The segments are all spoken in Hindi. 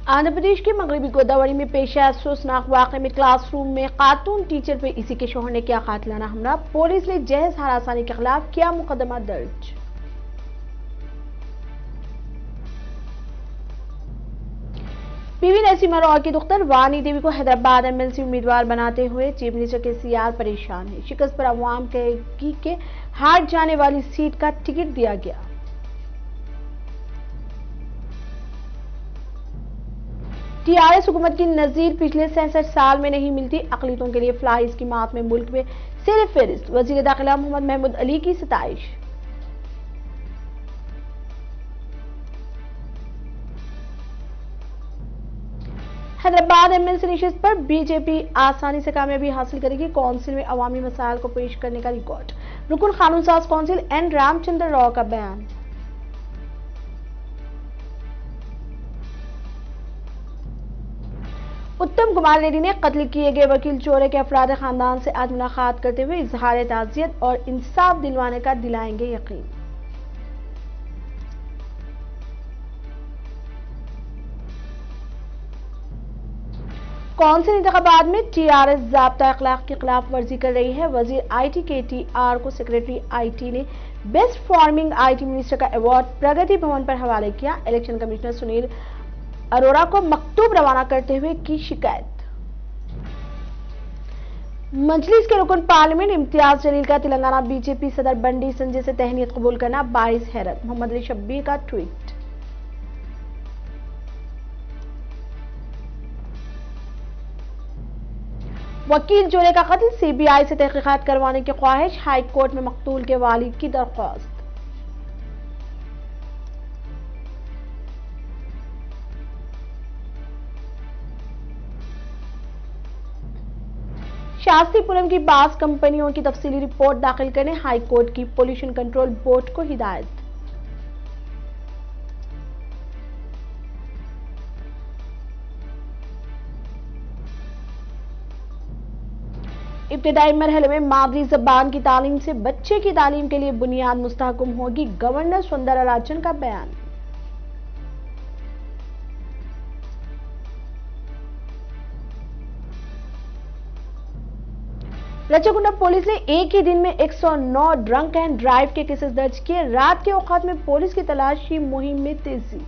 आंध्र प्रदेश के मगरबी गोदावरी में पेश आया अफसोसनाक वाकये में क्लासरूम में खातून टीचर पर इसी के शौहर ने किया कातिलाना हमला। पुलिस ने जहेज हरासानी के खिलाफ किया मुकदमा दर्ज। पीवी नरसिम्हा राव की दुख्तर वानी देवी को हैदराबाद एमएलसी उम्मीदवार बनाते हुए चीफ मिनिस्टर केसीआर परेशान है। शिकस्त पर अवाम के हार जाने वाली सीट का टिकट दिया गया। टीआरएस हुकूमत की नजीर पिछले 67 साल में नहीं मिलती। अकलियतों के लिए फ्लाई स्कीमात में मुल्क में सिर फहरिस्त। वजीर दाखिला मोहम्मद महमूद अली की सताइश। हैदराबाद एमएलसी नशिस्त पर बीजेपी आसानी से कामयाबी हासिल करेगी। काउंसिल में अवामी मसाइल को पेश करने का रिकॉर्ड। रुकन कानून साज काउंसिल एन रामचंद्र राव का बयान। उत्तम कुमार रेड्डी ने कत्ल किए गए वकील चोरे के अफराद खानदान से आज मुलाकात करते हुए इजहार ताज़ियत और इंसाफ दिलवाने का दिलाएंगे यकीन। कौंसिल इंतखाबात में टीआरएस ज़ाब्ता अखलाक की खिलाफ वर्जी कर रही है। वजीर आईटी केटीआर को सेक्रेटरी आईटी ने बेस्ट फॉर्मिंग आईटी मिनिस्टर का अवार्ड प्रगति भवन पर हवाले किया। इलेक्शन कमिश्नर सुनील अरोड़ा को मकतूब रवाना करते हुए की शिकायत। मजलिस के रुकन पार्लियामेंट इम्तियाज जलील का तेलंगाना बीजेपी सदर बंडी संजय से तहनीत कबूल करना बाइस हैरत। मोहम्मद अली शब्बीर का ट्वीट। वकील चोरे का कत्ल, सीबीआई से तहकीकात करवाने की ख्वाहिश। हाई कोर्ट में मकतूल के वालिद की दरख्वास्त। शास्त्रीपुरम की बास कंपनियों की तफसीली रिपोर्ट दाखिल करने हाई कोर्ट की पोल्यूशन कंट्रोल बोर्ड को हिदायत। इब्तिदाई मरहले में मादरी जबान की तालीम से बच्चे की तालीम के लिए बुनियाद मुस्तहकम होगी। गवर्नर सुंदरराजन का बयान। रचकुंडा पुलिस ने एक ही दिन में 109 ड्रंक एंड ड्राइव के केसेस दर्ज किए। रात के औकात में पुलिस की तलाशी मुहिम में तेजी।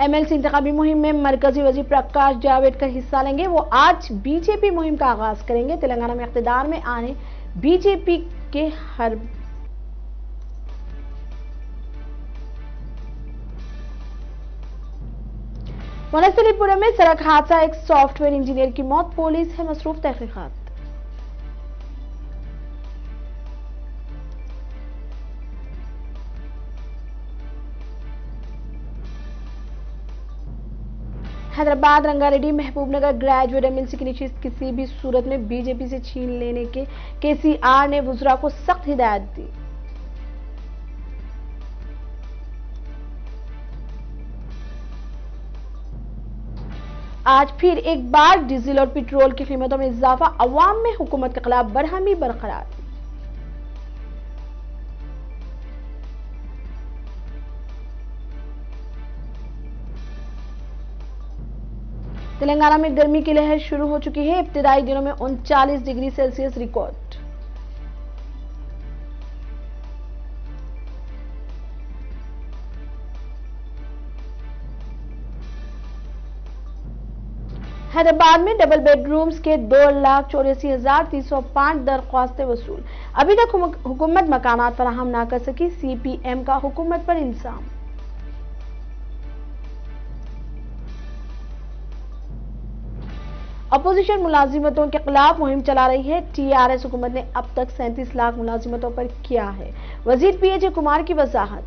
एमएलसी इंतखाबी मुहिम में मरकजी वजीर प्रकाश जावड़ेकर हिस्सा लेंगे। वो आज बीजेपी मुहिम का आगाज करेंगे। तेलंगाना में इख्तिदार में आने बीजेपी के हर वनस्थलीपुरम में सड़क हादसा, एक सॉफ्टवेयर इंजीनियर की मौत। पुलिस है मसरूफ तहकीकात। हैदराबाद रंगारेड्डी महबूबनगर ग्रेजुएट एमएलसी की नशिस्त किसी भी सूरत में बीजेपी से छीन लेने के केसीआर ने वुज़रा को सख्त हिदायत दी। आज फिर एक बार डीजल और पेट्रोल की कीमतों में इजाफा। अवाम में हुकूमत के खिलाफ बरहमी बरकरार। तेलंगाना में गर्मी की लहर शुरू हो चुकी है। इब्तिदाई दिनों में 39 डिग्री सेल्सियस रिकॉर्ड। हैदराबाद में डबल बेडरूम्स के 2,84,305 दरख्वास्तें वसूल। अभी तक हुकूमत मकानात फराहम ना कर सकी। सीपीएम का हुकूमत पर इल्जाम। अपोजिशन मुलाजिमतों के खिलाफ मुहिम चला रही है। टीआरएस हुकूमत ने अब तक 37 लाख मुलाजिमतों पर किया है। वजीर पीएच कुमार की वजाहत।